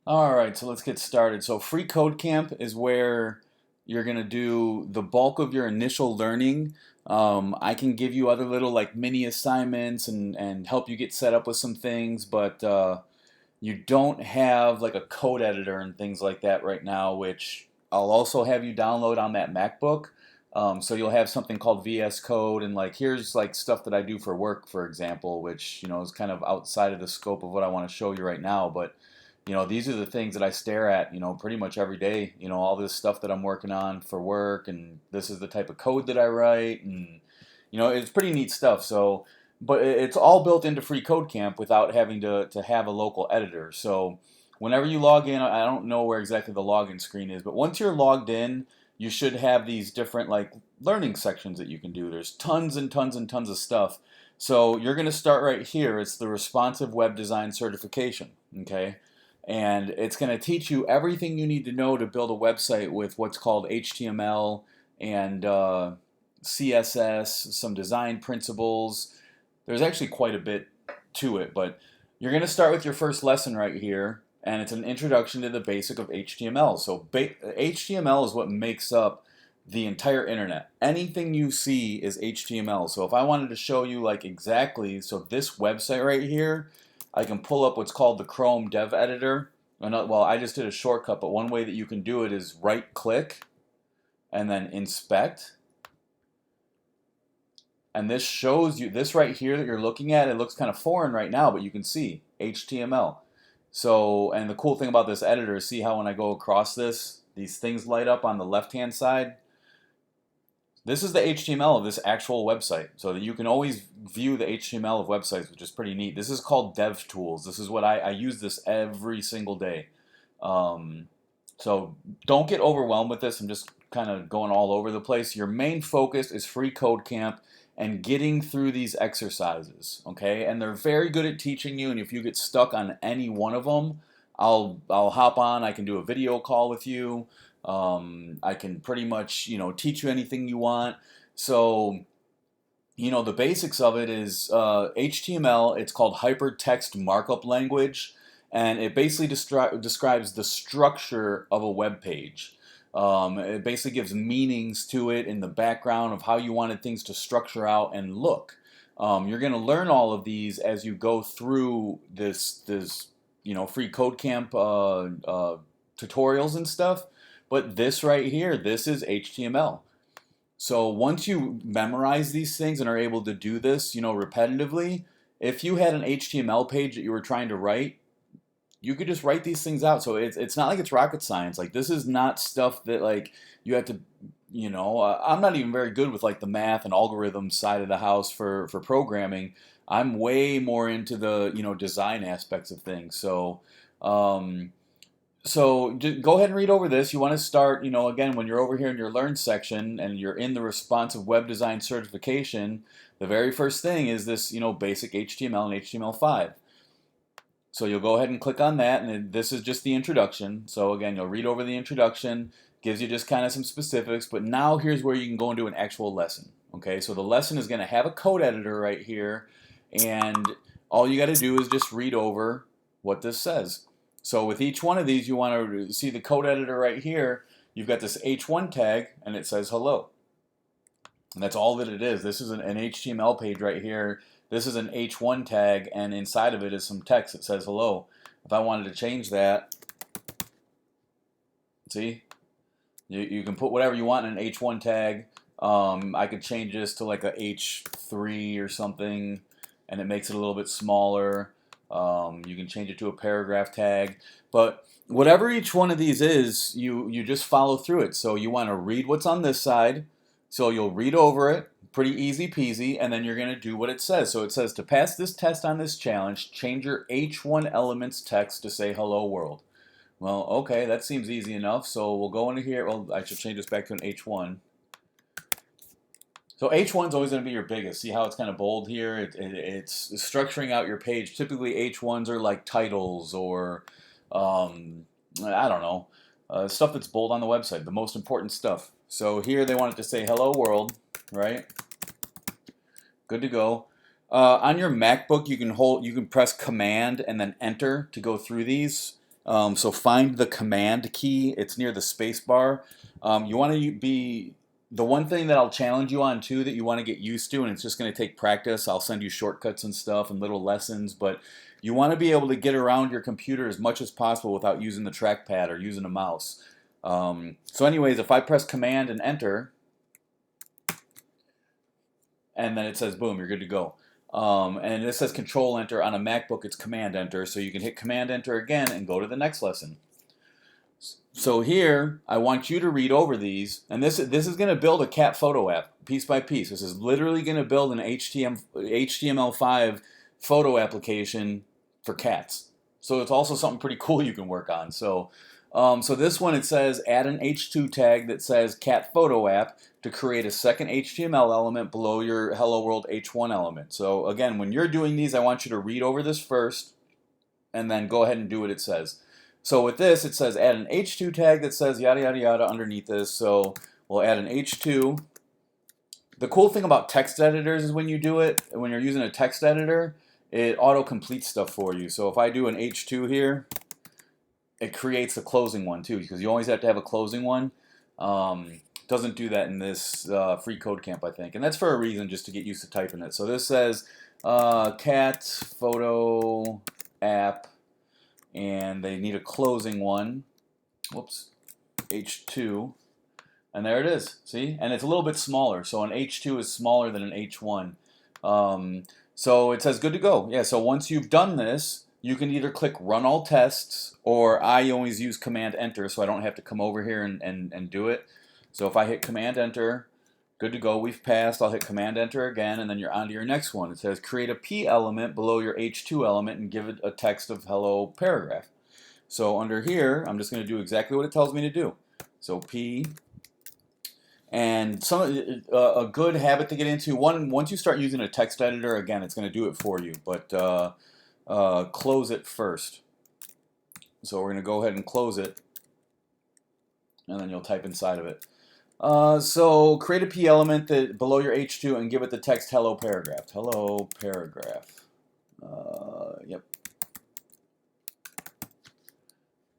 All right, so let's get started. So free code camp is where you're gonna do the bulk of your initial learning. I can give you other little like mini assignments and help you get set up with some things, but you don't have like a code editor and things like that right now, which I'll also have you download on that MacBook. So you'll have something called VS Code, and like here's like stuff that I do for work, for example, which is kind of outside of the scope of what I want to show you right now. But these are the things that I stare at, pretty much every day. All this stuff that I'm working on for work, and this is the type of code that I write, and it's pretty neat stuff. So, but it's all built into Free Code Camp without having to have a local editor. So, whenever you log in, I don't know where exactly the login screen is, but once you're logged in, you should have these different like learning sections that you can do. There's tons and tons and tons of stuff. So you're going to start right here. It's the responsive web design certification. Okay. And it's going to teach you everything you need to know to build a website with what's called HTML and CSS, some design principles. There's actually quite a bit to it, but you're going to start with your first lesson right here, and it's an introduction to the basic of HTML. So HTML is what makes up the entire internet. Anything you see is HTML. So if I wanted to show you like exactly, so this website right here, I can pull up what's called the Chrome Dev Editor. Well, I just did a shortcut, but one way that you can do it is right click and then inspect. And this shows you, this right here that you're looking at, it looks kind of foreign right now, but you can see HTML. So, and the cool thing about this editor is see how when I go across this, these things light up on the left-hand side? This is the HTML of this actual website, so that you can always view the HTML of websites, which is pretty neat. This is called DevTools. This is what I use this every single day. Um, so don't get overwhelmed with this. I'm just kind of going all over the place. Your main focus is Free Code Camp and getting through these exercises, okay? And they're very good at teaching you, and if you get stuck on any one of them, I'll hop on. I can do a video call with you. I can pretty much, teach you anything you want. So, the basics of it is HTML. It's called Hypertext Markup Language, and it basically describes the structure of a web page. It basically gives meanings to it in the background of how you wanted things to structure out and look. You're going to learn all of these as you go through this free code camp tutorials and stuff. But this right here, this is HTML. So once you memorize these things and are able to do this, repetitively, if you had an HTML page that you were trying to write, you could just write these things out. So it's not like it's rocket science. Like this is not stuff that like you have to, I'm not even very good with like the math and algorithms side of the house for programming. I'm way more into the design aspects of things. So just go ahead and read over this. You want to start, again, when you're over here in your Learn section and you're in the responsive web design certification, the very first thing is this, basic HTML and HTML5. So you'll go ahead and click on that, and this is just the introduction. So again, you'll read over the introduction, gives you just kind of some specifics, but now here's where you can go into an actual lesson. Okay, so the lesson is going to have a code editor right here, and all you got to do is just read over what this says. So with each one of these, you want to see the code editor right here. You've got this H1 tag, and it says hello. And that's all that it is. This is an HTML page right here. This is an H1 tag, and inside of it is some text that says hello. If I wanted to change that, see, you can put whatever you want in an H1 tag. I could change this to like a H3 or something, and it makes it a little bit smaller. You can change it to a paragraph tag, but whatever each one of these is, you just follow through it. So you want to read what's on this side, so you'll read over it, pretty easy peasy, and then you're going to do what it says. So it says to pass this test on this challenge, change your H1 elements text to say hello world. Well, okay, that seems easy enough. So we'll go into here. Well, I should change this back to an H1. So H1 is always going to be your biggest. See how it's kind of bold here? It's structuring out your page. Typically H1s are like titles or, I don't know, stuff that's bold on the website, the most important stuff. So here they want it to say hello world, right? Good to go. On your MacBook, you can press Command and then Enter to go through these. So find the command key. It's near the space bar. You want to be the one thing that I'll challenge you on too that you want to get used to, and it's just going to take practice. I'll send you shortcuts and stuff and little lessons, but you want to be able to get around your computer as much as possible without using the trackpad or using a mouse. So anyways, if I press Command and Enter, and then it says boom, you're good to go. And this says Control Enter. On a MacBook, it's Command Enter, so you can hit Command Enter again and go to the next lesson. So here, I want you to read over these, and this is going to build a cat photo app piece by piece. This is literally going to build an HTML5 photo application for cats. So it's also something pretty cool you can work on. So this one, it says add an H2 tag that says cat photo app to create a second HTML element below your Hello World H1 element. So again, when you're doing these, I want you to read over this first and then go ahead and do what it says. So with this, it says add an H2 tag that says yada yada yada underneath this. So we'll add an H2. The cool thing about text editors is when you do it, when you're using a text editor, it auto-completes stuff for you. So if I do an H2 here, it creates a closing one too, because you always have to have a closing one. Doesn't do that in this free code camp, I think. And that's for a reason, just to get used to typing it. So this says cat photo app, and they need a closing one. Whoops, H2. And there it is, see? And it's a little bit smaller. So an H2 is smaller than an H1. So it says good to go. Yeah, so once you've done this, you can either click Run All Tests, or I always use Command Enter so I don't have to come over here and do it. So if I hit Command Enter, good to go, we've passed. I'll hit Command Enter again, and then you're on to your next one. It says create a P element below your H2 element and give it a text of hello paragraph. So under here, I'm just going to do exactly what it tells me to do. So P, and a good habit to get into, once you start using a text editor, again, it's going to do it for you, but close it first. So we're going to go ahead and close it, and then you'll type inside of it. So create a P element that below your H2 and give it the text hello paragraph. Hello paragraph. Yep.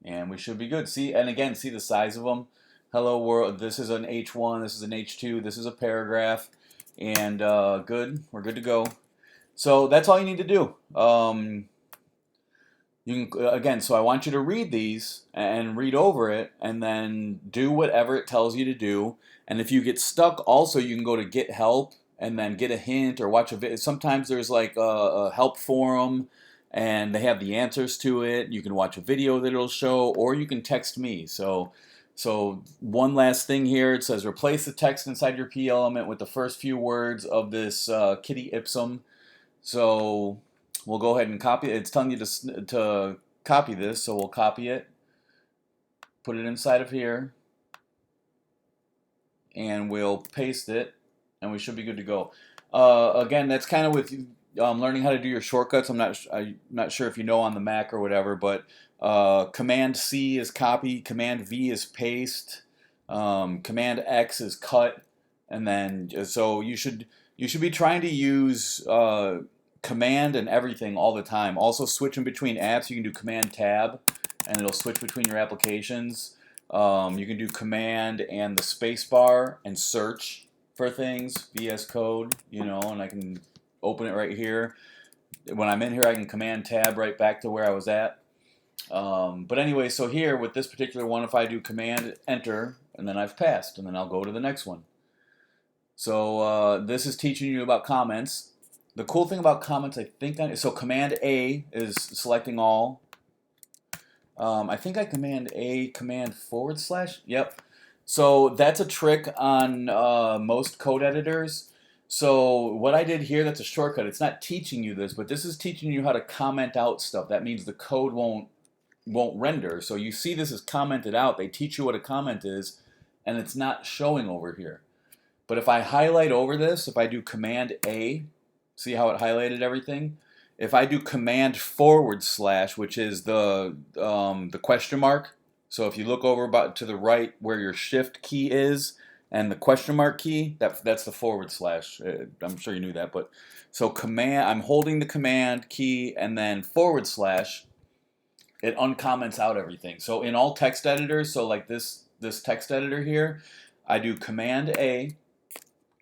And we should be good. See, and again, see the size of them. Hello world. This is an H1. This is an H2. This is a paragraph. And good. We're good to go. So that's all you need to do. You can, again, so I want you to read these and read over it and then do whatever it tells you to do. And if you get stuck, also you can go to get help and then get a hint or watch a video. Sometimes there's like a help forum and they have the answers to it. You can watch a video that it'll show, or you can text me. So one last thing here, it says replace the text inside your P element with the first few words of this kitty ipsum. So we'll go ahead and copy it. It's telling you to copy this, so we'll copy it, put it inside of here, and we'll paste it, and we should be good to go. Again, that's kind of with learning how to do your shortcuts. I'm not sure if you know on the Mac or whatever, but Command C is copy, Command V is paste, Command X is cut, and then so you should be trying to use Command and everything all the time. Also switching between apps, you can do Command Tab and it'll switch between your applications. You can do Command and the space bar and search for things, VS Code, and I can open it right here. When I'm in here, I can Command Tab right back to where I was at. But anyway, so here with this particular one, if I do Command Enter, and then I've passed, and then I'll go to the next one. So this is teaching you about comments. The cool thing about comments, I think, so Command A is selecting all. I think I Command A, Command /. Yep. So that's a trick on most code editors. So what I did here, that's a shortcut. It's not teaching you this, but this is teaching you how to comment out stuff. That means the code won't render. So you see this is commented out. They teach you what a comment is, and it's not showing over here. But if I highlight over this, if I do Command A, see how it highlighted everything? If I do Command /, which is the question mark, so if you look over about to the right where your Shift key is and the question mark key, that's the /. I'm sure you knew that, but so I'm holding the Command key and then /. it uncomments out everything. So in all text editors, so like this text editor here, I do Command A,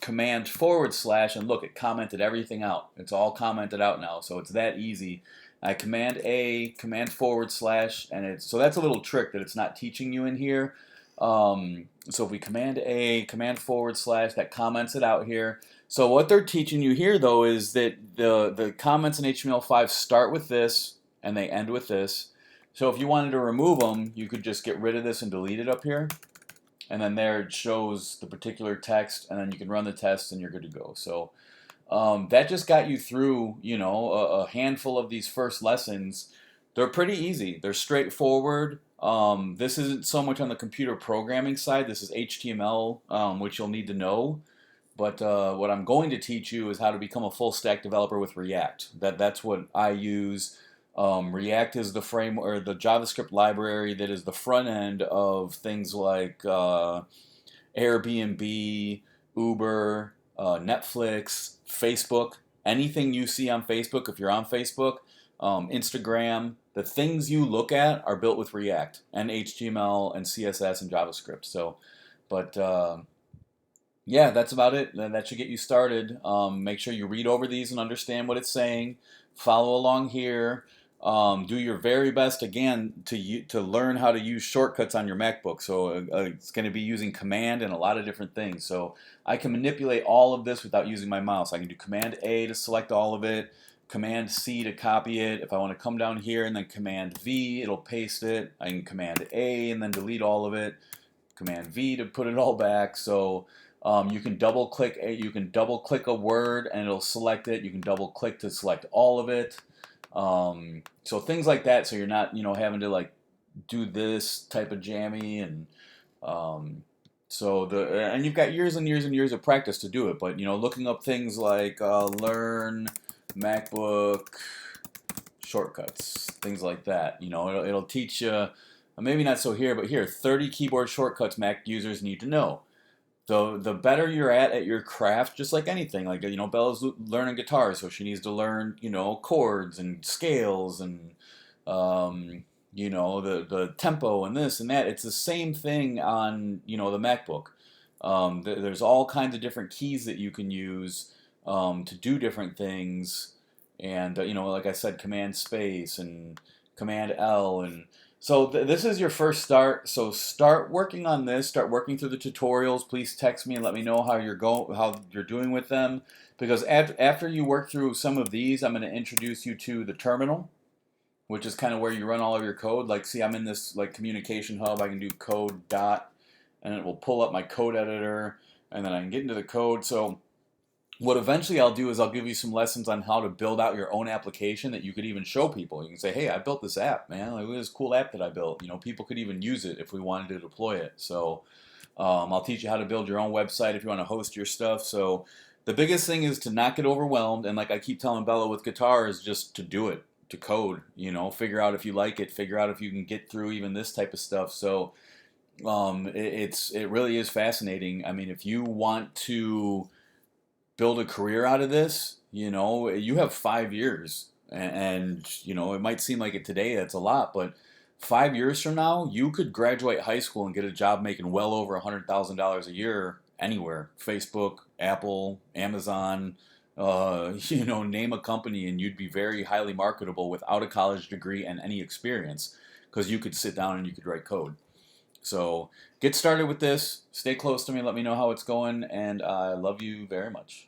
Command forward slash, and look, it commented everything out. It's all commented out now, so it's that easy. I Command A, Command forward slash, and it's so that's a little trick that it's not teaching you in here. So if we Command A, Command forward slash, that comments it out here. So what they're teaching you here, though, is that the comments in HTML5 start with this and they end with this. So if you wanted to remove them, you could just get rid of this and delete it up here. And then there it shows the particular text, and then you can run the test and you're good to go. So that just got you through, a handful of these first lessons. They're pretty easy. They're straightforward. This isn't so much on the computer programming side. This is HTML, which you'll need to know. But what I'm going to teach you is how to become a full stack developer with React. That's what I use. React is the framework or the JavaScript library that is the front end of things like Airbnb, Uber, Netflix, Facebook. Anything you see on Facebook, if you're on Facebook, Instagram, the things you look at are built with React and HTML and CSS and JavaScript. So, but yeah, that's about it. That should get you started. Make sure you read over these and understand what it's saying. Follow along here. Do your very best again to learn how to use shortcuts on your MacBook. So it's going to be using Command and a lot of different things. So I can manipulate all of this without using my mouse. I can do Command A to select all of it, Command C to copy it. If I want to come down here and then Command V, it'll paste it. I can Command A and then delete all of it. Command V to put it all back. So you can double click a word and it'll select it. You can double click to select all of it. So things like that, so you're not, having to like do this type of jammy, and and you've got years and years and years of practice to do it. But looking up things like learn MacBook shortcuts, things like that. It'll teach you. Maybe not so here, but here 30 keyboard shortcuts Mac users need to know. The better you're at your craft, just like anything, like Bella's learning guitar, so she needs to learn chords and scales and the tempo and this and that. It's the same thing on the MacBook. There's all kinds of different keys that you can use to do different things, and like I said, Command Space and Command L and. So this is your first start. So start working on this. Start working through the tutorials. Please text me and let me know how you're doing with them. Because after you work through some of these, I'm going to introduce you to the terminal, which is kind of where you run all of your code. Like, see, I'm in this like communication hub. I can do code dot, and it will pull up my code editor, and then I can get into the code. So what eventually I'll do is I'll give you some lessons on how to build out your own application that you could even show people. You can say, hey, I built this app, man. Like, look at this cool app that I built. People could even use it if we wanted to deploy it. So I'll teach you how to build your own website if you want to host your stuff. So the biggest thing is to not get overwhelmed. And like I keep telling Bella with guitar is just to do it, to code, figure out if you like it, figure out if you can get through even this type of stuff. So it really is fascinating. I mean, if you want to build a career out of this, you have 5 years, and it might seem like it today that's a lot, but 5 years from now, you could graduate high school and get a job making well over $100,000 a year anywhere. Facebook, Apple, Amazon, name a company, and you'd be very highly marketable without a college degree and any experience, because you could sit down and you could write code. So get started with this. Stay close to me. Let me know how it's going, and I love you very much.